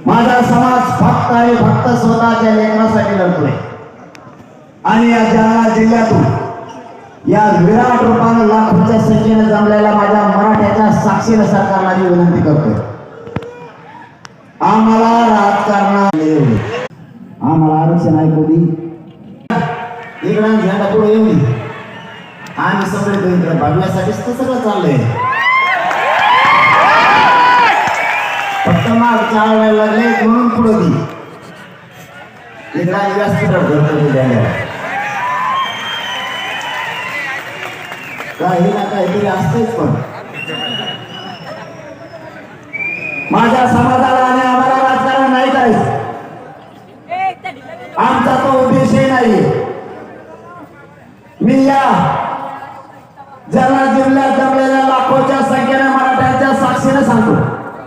माझा समाज फक्त आणि फक्त स्वतःच्या लेकरासाठी लढतोय आणि या जालना जिल्ह्यातून या विराट रूपानं लाखोच्या संख्येने जमलेल्या माझ्या मराठ्याच्या साक्षीला सरकारला मी विनंती करतोय, आम्हाला राजकारणात आम्हाला आरक्षण ऐकू दे, इकडं झेंडा पुढे येऊ दे, आम्ही सगळे इकडे बघण्यासाठीच तर सगळं चाललंय. फक्त माग चालवायला लागले म्हणून पुढे दे, इकडे व्यासपीठावर धरतो द्यायला काही ना काहीतरी असतेच. पण माझ्या समाज